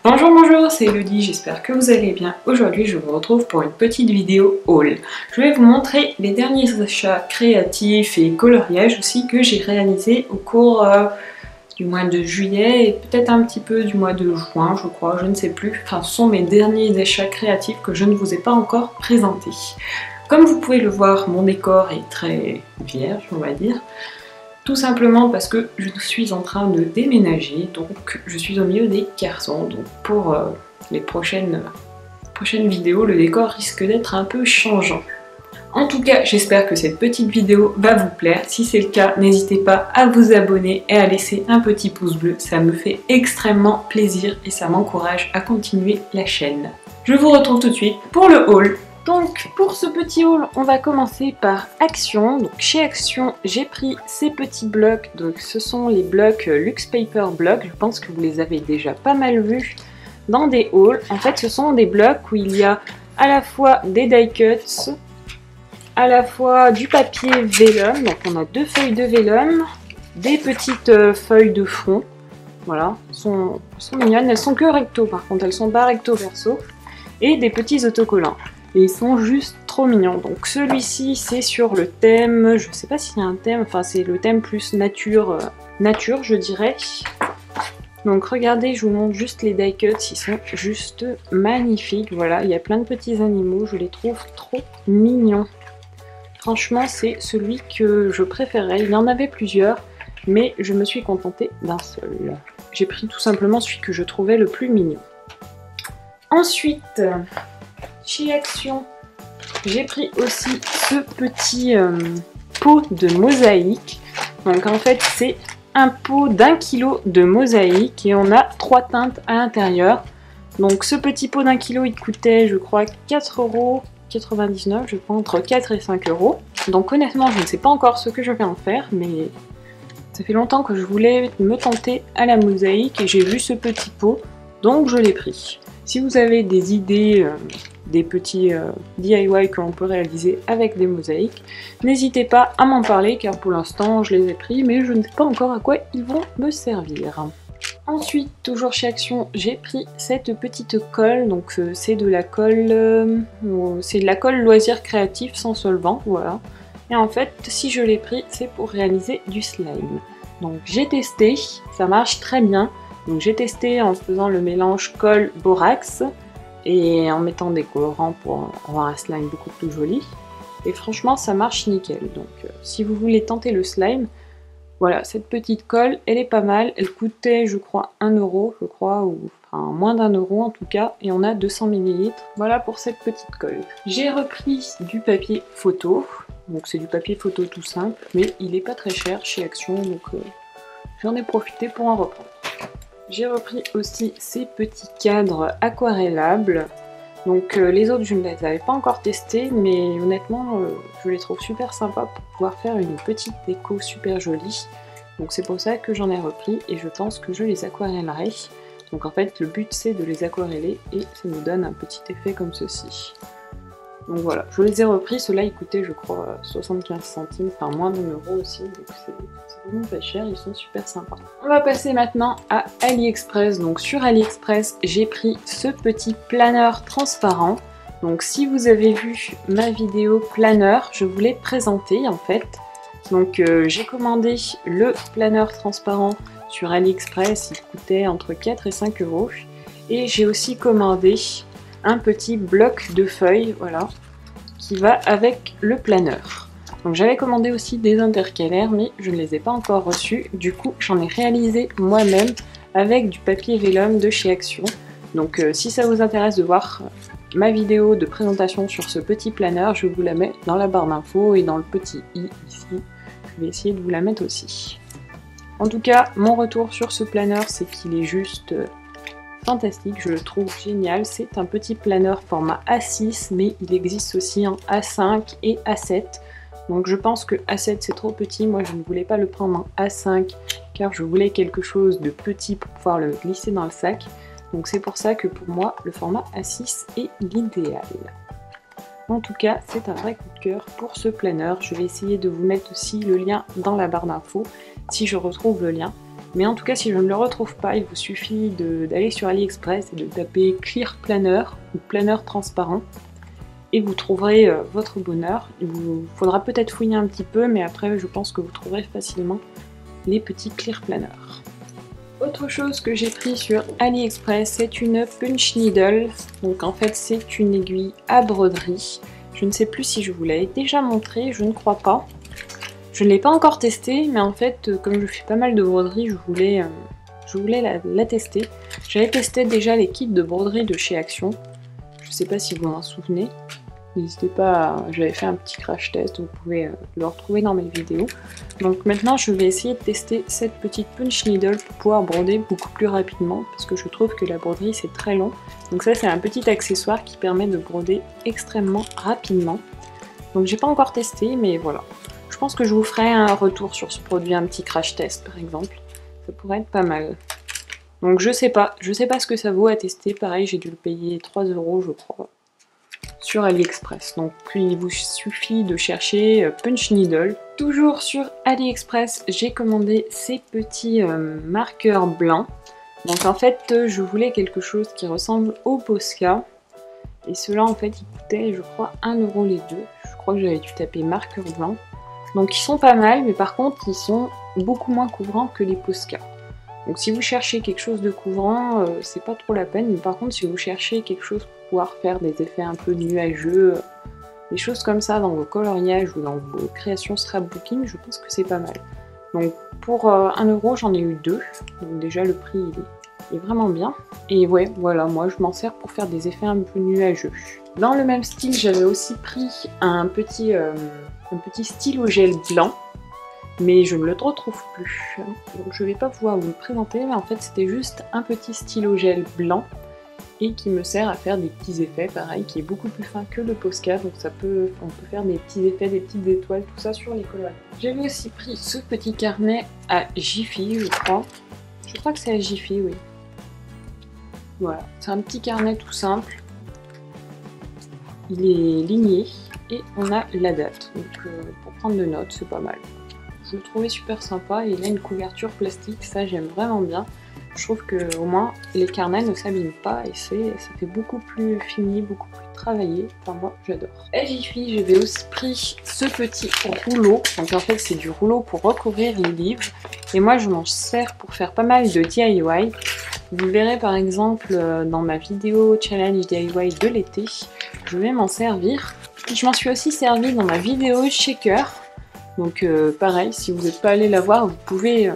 Bonjour, bonjour, c'est Elodie, j'espère que vous allez bien. Aujourd'hui, je vous retrouve pour une petite vidéo haul. Je vais vous montrer les derniers achats créatifs et coloriages aussi que j'ai réalisés au cours du mois de juillet et peut-être un petit peu du mois de juin, je crois, je ne sais plus. Enfin, ce sont mes derniers achats créatifs que je ne vous ai pas encore présentés. Comme vous pouvez le voir, mon décor est très vierge, on va dire. Tout simplement parce que je suis en train de déménager, donc je suis au milieu des cartons. Donc pour les prochaines vidéos, le décor risque d'être un peu changeant. En tout cas, j'espère que cette petite vidéo va vous plaire. Si c'est le cas, n'hésitez pas à vous abonner et à laisser un petit pouce bleu. Ça me fait extrêmement plaisir et ça m'encourage à continuer la chaîne. Je vous retrouve tout de suite pour le haul. Donc pour ce petit haul, on va commencer par Action. Donc chez Action, j'ai pris ces petits blocs. Donc ce sont les blocs Luxe Paper Block. Je pense que vous les avez déjà pas mal vus dans des hauls. En fait, ce sont des blocs où il y a à la fois des die cuts, à la fois du papier vélum. Donc on a deux feuilles de vélum, des petites feuilles de fond. Voilà, elles sont mignonnes. Elles sont que recto par contre, elles sont pas recto verso. Et des petits autocollants. Et ils sont juste trop mignons. Donc celui-ci c'est sur le thème, je sais pas s'il y a un thème, enfin c'est le thème plus nature, nature je dirais. Donc regardez, je vous montre juste les die cuts, ils sont juste magnifiques. Voilà, il y a plein de petits animaux, je les trouve trop mignons. Franchement c'est celui que je préférais, il y en avait plusieurs, mais je me suis contentée d'un seul. J'ai pris tout simplement celui que je trouvais le plus mignon. Ensuite, chez Action, j'ai pris aussi ce petit pot de mosaïque. Donc en fait, c'est un pot d'1 kg de mosaïque et on a 3 teintes à l'intérieur. Donc ce petit pot d'1 kg, il coûtait, je crois, 4,99 €, je crois, entre 4 et 5 €. Donc honnêtement, je ne sais pas encore ce que je vais en faire, mais ça fait longtemps que je voulais me tenter à la mosaïque et j'ai vu ce petit pot, donc je l'ai pris. Si vous avez des idées, des petits DIY que l'on peut réaliser avec des mosaïques, n'hésitez pas à m'en parler car pour l'instant je les ai pris mais je ne sais pas encore à quoi ils vont me servir. Ensuite, toujours chez Action, j'ai pris cette petite colle, donc c'est de la colle, loisir créatif sans solvant, voilà. Et en fait, si je l'ai pris, c'est pour réaliser du slime. Donc j'ai testé, ça marche très bien. Donc j'ai testé en faisant le mélange colle borax et en mettant des colorants pour avoir un slime beaucoup plus joli. Et franchement ça marche nickel. Donc si vous voulez tenter le slime, voilà, cette petite colle, elle est pas mal. Elle coûtait je crois 1 €, je crois, ou enfin moins d'1 € en tout cas. Et on a 200 ml. Voilà pour cette petite colle. J'ai repris du papier photo. Donc c'est du papier photo tout simple, mais il est pas très cher chez Action. Donc j'en ai profité pour en reprendre. J'ai repris aussi ces petits cadres aquarellables. Donc les autres je ne les avais pas encore testés, mais honnêtement je les trouve super sympas pour pouvoir faire une petite déco super jolie. Donc c'est pour ça que j'en ai repris et je pense que je les aquarellerai. Donc en fait le but c'est de les aquareller et ça nous donne un petit effet comme ceci. Donc voilà, je les ai repris, ceux-là ils coûtaient je crois 75 centimes, enfin moins d'1 € aussi, donc c'est vraiment pas cher, ils sont super sympas. On va passer maintenant à AliExpress. Donc sur AliExpress, j'ai pris ce petit planeur transparent. Donc si vous avez vu ma vidéo planeur, je vous l'ai présenté en fait. Donc j'ai commandé le planeur transparent sur AliExpress, il coûtait entre 4 et 5 €. Et j'ai aussi commandé un petit bloc de feuilles, voilà, qui va avec le planeur. Donc j'avais commandé aussi des intercalaires, mais je ne les ai pas encore reçus. Du coup, j'en ai réalisé moi-même avec du papier vélum de chez Action. Donc si ça vous intéresse de voir ma vidéo de présentation sur ce petit planeur, je vous la mets dans la barre d'infos et dans le petit i ici. Je vais essayer de vous la mettre aussi. En tout cas, mon retour sur ce planeur, c'est qu'il est juste fantastique, je le trouve génial. C'est un petit planeur format A6, mais il existe aussi en A5 et A7. Donc je pense que A7 c'est trop petit, moi je ne voulais pas le prendre en A5 car je voulais quelque chose de petit pour pouvoir le glisser dans le sac. Donc c'est pour ça que pour moi le format A6 est l'idéal. En tout cas, c'est un vrai coup de cœur pour ce planeur. Je vais essayer de vous mettre aussi le lien dans la barre d'infos si je retrouve le lien. Mais en tout cas, si je ne le retrouve pas, il vous suffit d'aller sur AliExpress et de taper Clear Planner ou planeur transparent. Et vous trouverez votre bonheur. Il vous faudra peut-être fouiller un petit peu, mais après je pense que vous trouverez facilement les petits clear planners. Autre chose que j'ai pris sur AliExpress, c'est une punch needle. Donc en fait c'est une aiguille à broderie. Je ne sais plus si je vous l'avais déjà montré, je ne crois pas. Je ne l'ai pas encore testé, mais en fait comme je fais pas mal de broderie, je voulais la tester. J'avais testé déjà les kits de broderie de chez Action. Je ne sais pas si vous en souvenez. N'hésitez pas, j'avais fait un petit crash test, vous pouvez le retrouver dans mes vidéos. Donc maintenant je vais essayer de tester cette petite punch needle pour pouvoir broder beaucoup plus rapidement, parce que je trouve que la broderie c'est très long. Donc ça c'est un petit accessoire qui permet de broder extrêmement rapidement. Donc j'ai pas encore testé, mais voilà. Je pense que je vous ferai un retour sur ce produit, un petit crash test par exemple. Ça pourrait être pas mal. Donc je sais pas ce que ça vaut à tester. Pareil, j'ai dû le payer 3 € je crois. Sur AliExpress. Donc il vous suffit de chercher punch needle. Toujours sur AliExpress, j'ai commandé ces petits marqueurs blancs. Donc en fait, je voulais quelque chose qui ressemble au Posca. Et ceux-là en fait, ils coûtaient je crois 1 € les deux. Je crois que j'avais dû taper marqueur blanc. Donc ils sont pas mal, mais par contre, ils sont beaucoup moins couvrants que les Posca. Donc si vous cherchez quelque chose de couvrant, c'est pas trop la peine. Mais par contre, si vous cherchez quelque chose pour pouvoir faire des effets un peu nuageux, des choses comme ça dans vos coloriages ou dans vos créations scrapbooking, je pense que c'est pas mal. Donc pour 1 € j'en ai eu 2. Donc déjà le prix il est vraiment bien. Et ouais, voilà, moi je m'en sers pour faire des effets un peu nuageux. Dans le même style, j'avais aussi pris un petit stylo gel blanc. Mais je ne le retrouve plus, donc je vais pas pouvoir vous le présenter, mais en fait c'était juste un petit stylo gel blanc et qui me sert à faire des petits effets, pareil, qui est beaucoup plus fin que le Posca, donc on peut faire des petits effets, des petites étoiles, tout ça sur les coloris. J'avais aussi pris ce petit carnet à Jiffy, je crois que c'est à Jiffy, oui. Voilà, c'est un petit carnet tout simple, il est ligné et on a la date, donc pour prendre des notes c'est pas mal. Je le trouvais super sympa et il a une couverture plastique, ça j'aime vraiment bien. Je trouve que au moins les carnets ne s'abîment pas et ça fait beaucoup plus fini, beaucoup plus travaillé. Enfin moi j'adore. À Jiffy, j'avais aussi pris ce petit rouleau. Donc en fait c'est du rouleau pour recouvrir les livres. Et moi je m'en sers pour faire pas mal de DIY. Vous le verrez par exemple dans ma vidéo challenge DIY de l'été. Je vais m'en servir. Je m'en suis aussi servi dans ma vidéo shaker. Donc pareil, si vous n'êtes pas allé la voir, vous pouvez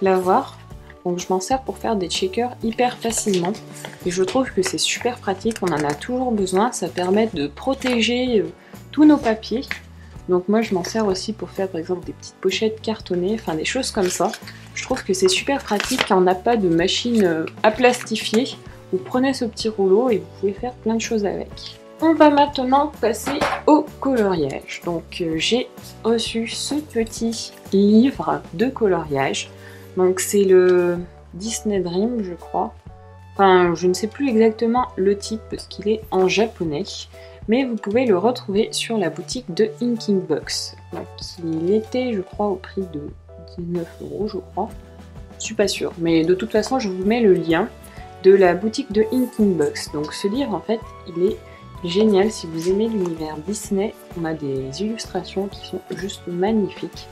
la voir. Donc je m'en sers pour faire des shakers hyper facilement. Et je trouve que c'est super pratique, on en a toujours besoin. Ça permet de protéger tous nos papiers. Donc moi je m'en sers aussi pour faire par exemple des petites pochettes cartonnées, enfin des choses comme ça. Je trouve que c'est super pratique quand on n'a pas de machine à plastifier. Vous prenez ce petit rouleau et vous pouvez faire plein de choses avec. On va maintenant passer au coloriage. Donc j'ai reçu ce petit livre de coloriage. Donc c'est le Disney Dream je crois. Enfin je ne sais plus exactement le titre parce qu'il est en japonais. Mais vous pouvez le retrouver sur la boutique de Inking Box. Donc il était je crois au prix de 19 € je crois. Je suis pas sûre. Mais de toute façon je vous mets le lien de la boutique de Inking Box. Donc ce livre en fait il est génial si vous aimez l'univers Disney. On a des illustrations qui sont juste magnifiques.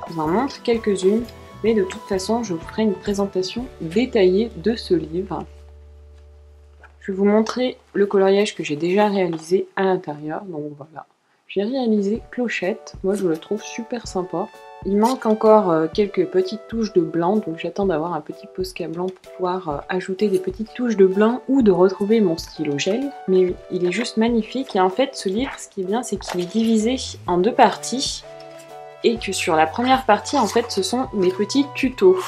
Je vous en montre quelques-unes, mais de toute façon je vous ferai une présentation détaillée de ce livre. Je vais vous montrer le coloriage que j'ai déjà réalisé à l'intérieur. Donc voilà, j'ai réalisé Clochette, moi je le trouve super sympa. Il manque encore quelques petites touches de blanc, donc j'attends d'avoir un petit Posca blanc pour pouvoir ajouter des petites touches de blanc ou de retrouver mon stylo gel. Mais il est juste magnifique et en fait ce livre, ce qui est bien, c'est qu'il est divisé en deux parties et que sur la première partie, en fait, ce sont des petits tutos.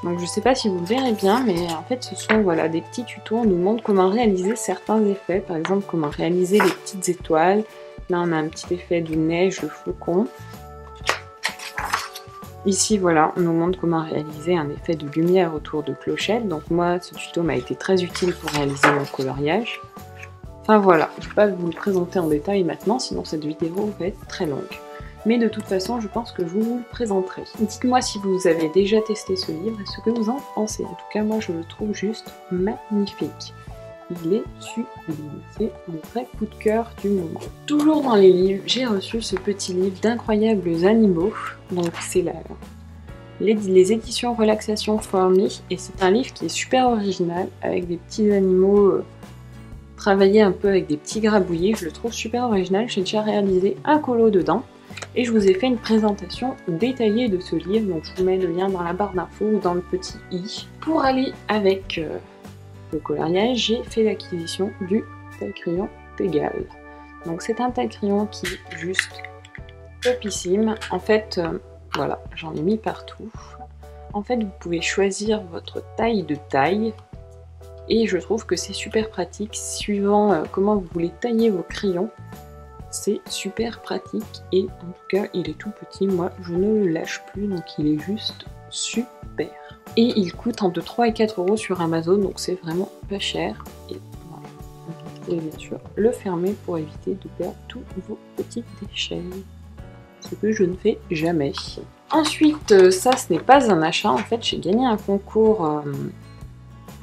Donc je sais pas si vous le verrez bien, mais en fait ce sont voilà, des petits tutos, on nous montre comment réaliser certains effets, par exemple comment réaliser les petites étoiles. Là on a un petit effet de neige, le flocon. Ici, voilà, on nous montre comment réaliser un effet de lumière autour de Clochette. Donc moi, ce tuto m'a été très utile pour réaliser mon coloriage. Enfin voilà, je ne vais pas vous le présenter en détail maintenant, sinon cette vidéo va être très longue. mais de toute façon je pense que je vous le présenterai. Dites-moi si vous avez déjà testé ce livre et ce que vous en pensez. En tout cas moi je le trouve juste magnifique. Il est sublime, c'est mon vrai coup de cœur du moment. Toujours dans les livres, j'ai reçu ce petit livre d'incroyables animaux. Donc c'est les éditions Relaxation for Me, et c'est un livre qui est super original avec des petits animaux travaillés un peu avec des petits grabouillis. Je le trouve super original, j'ai déjà réalisé un colo dedans et je vous ai fait une présentation détaillée de ce livre, donc je vous mets le lien dans la barre d'infos ou dans le petit i. Pour aller avec le coloriage, j'ai fait l'acquisition du taille-crayon Tegal. Donc c'est un taille-crayon qui est juste topissime. En fait, voilà, j'en ai mis partout. En fait, vous pouvez choisir votre taille de taille. Et je trouve que c'est super pratique, suivant comment vous voulez tailler vos crayons. C'est super pratique et en tout cas, il est tout petit. Moi, je ne le lâche plus, donc il est juste super. Et il coûte entre 3 et 4 € sur Amazon, donc c'est vraiment pas cher. Et voilà, vous pouvez bien sûr le fermer pour éviter de perdre tous vos petits déchets. Ce que je ne fais jamais. Ensuite, ça ce n'est pas un achat, en fait j'ai gagné un concours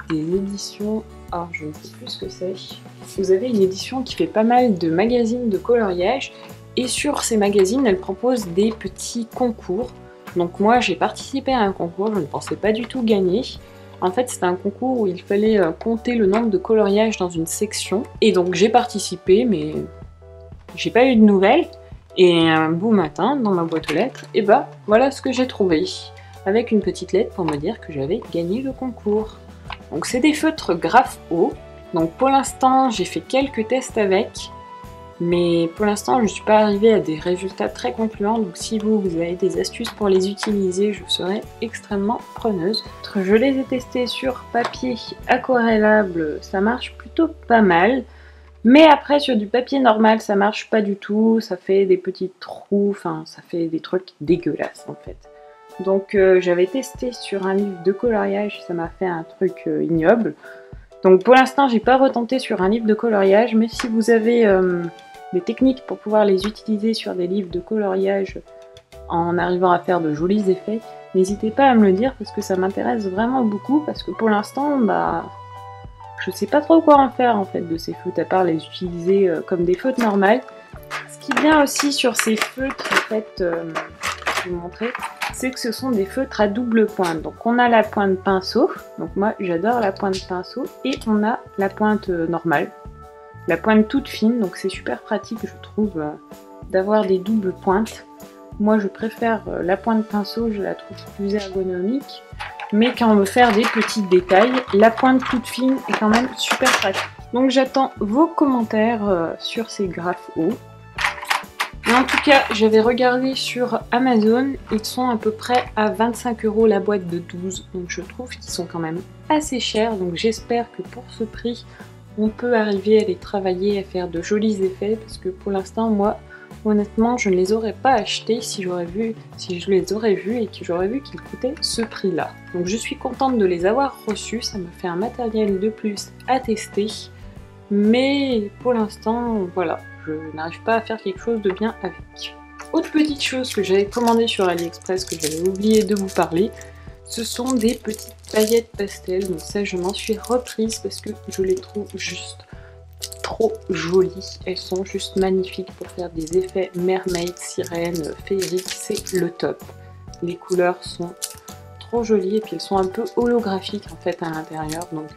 des éditions, alors je ne sais plus ce que c'est. Vous avez une édition qui fait pas mal de magazines de coloriage et sur ces magazines elle propose des petits concours. Donc moi j'ai participé à un concours, je ne pensais pas du tout gagner. En fait c'était un concours où il fallait compter le nombre de coloriages dans une section et donc j'ai participé mais j'ai pas eu de nouvelles. Et un beau matin, dans ma boîte aux lettres, et bah voilà ce que j'ai trouvé. Avec une petite lettre pour me dire que j'avais gagné le concours. Donc c'est des feutres Graph-O. Donc pour l'instant, j'ai fait quelques tests avec. Mais pour l'instant, je ne suis pas arrivée à des résultats très concluants. Donc si vous avez des astuces pour les utiliser, je serai extrêmement preneuse. Je les ai testés sur papier aquarellable, ça marche plutôt pas mal. Mais après sur du papier normal ça marche pas du tout, ça fait des petits trous, enfin ça fait des trucs dégueulasses en fait. Donc j'avais testé sur un livre de coloriage, ça m'a fait un truc ignoble. Donc pour l'instant j'ai pas retenté sur un livre de coloriage, mais si vous avez des techniques pour pouvoir les utiliser sur des livres de coloriage en arrivant à faire de jolis effets, n'hésitez pas à me le dire parce que ça m'intéresse vraiment beaucoup, parce que pour l'instant bah je sais pas trop quoi en faire en fait de ces feutres, à part les utiliser comme des feutres normales. Ce qui est bien aussi sur ces feutres, en fait, je vais vous montrer, c'est que ce sont des feutres à double pointe. Donc on a la pointe pinceau, donc moi j'adore la pointe pinceau, et on a la pointe normale, la pointe toute fine, donc c'est super pratique je trouve d'avoir des doubles pointes. Moi je préfère la pointe pinceau, je la trouve plus ergonomique. Mais quand on veut faire des petits détails, la pointe toute fine est quand même super pratique. Donc j'attends vos commentaires sur ces Graph-O. Et en tout cas, j'avais regardé sur Amazon, ils sont à peu près à 25 € la boîte de 12. Donc je trouve qu'ils sont quand même assez chers. Donc j'espère que pour ce prix, on peut arriver à les travailler, à faire de jolis effets. Parce que pour l'instant, moi, honnêtement, je ne les aurais pas achetés si je les aurais vus et que j'aurais vu qu'ils coûtaient ce prix-là. Donc je suis contente de les avoir reçus, ça me fait un matériel de plus à tester. Mais pour l'instant, voilà, je n'arrive pas à faire quelque chose de bien avec. Autre petite chose que j'avais commandée sur AliExpress que j'avais oublié de vous parler, ce sont des petites paillettes pastel. Donc ça, je m'en suis reprise parce que je les trouve juste trop jolies, elles sont juste magnifiques pour faire des effets mermaid, sirène, féerique, c'est le top. Les couleurs sont trop jolies et puis elles sont un peu holographiques en fait à l'intérieur, donc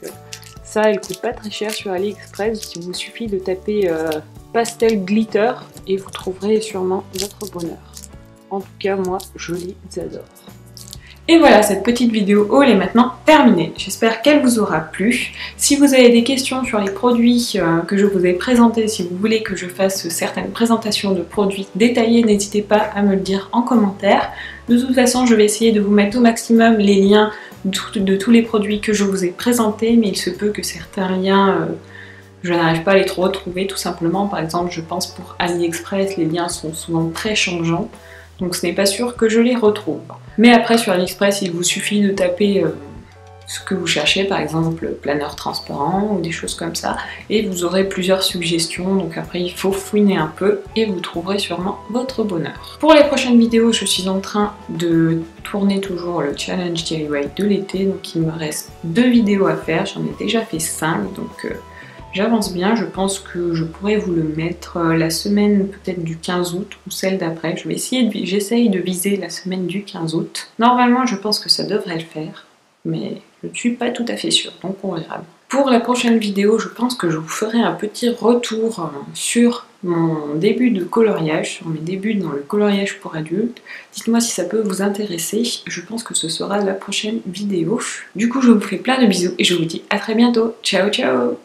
ça elles coûtent pas très cher sur AliExpress, il vous suffit de taper pastel glitter et vous trouverez sûrement votre bonheur. En tout cas moi je les adore. Et voilà, cette petite vidéo haul est maintenant terminée. J'espère qu'elle vous aura plu. Si vous avez des questions sur les produits que je vous ai présentés, si vous voulez que je fasse certaines présentations de produits détaillés, n'hésitez pas à me le dire en commentaire. De toute façon, je vais essayer de vous mettre au maximum les liens de tous les produits que je vous ai présentés, mais il se peut que certains liens, je n'arrive pas à les retrouver tout simplement. Par exemple, je pense pour AliExpress, les liens sont souvent très changeants. Donc ce n'est pas sûr que je les retrouve. Mais après sur AliExpress, il vous suffit de taper ce que vous cherchez, par exemple planeur transparent ou des choses comme ça, et vous aurez plusieurs suggestions, donc après il faut fouiner un peu et vous trouverez sûrement votre bonheur. Pour les prochaines vidéos, je suis en train de tourner toujours le challenge DIY de l'été, donc il me reste 2 vidéos à faire, j'en ai déjà fait 5, donc j'avance bien. Je pense que je pourrais vous le mettre la semaine peut-être du 15 août ou celle d'après. J'essaye de viser la semaine du 15 août. Normalement, je pense que ça devrait le faire, mais je ne suis pas tout à fait sûre, donc on verra. Pour la prochaine vidéo, je pense que je vous ferai un petit retour sur mon début de coloriage, sur mes débuts dans le coloriage pour adultes. Dites-moi si ça peut vous intéresser, je pense que ce sera la prochaine vidéo. Du coup, je vous fais plein de bisous et je vous dis à très bientôt. Ciao ciao!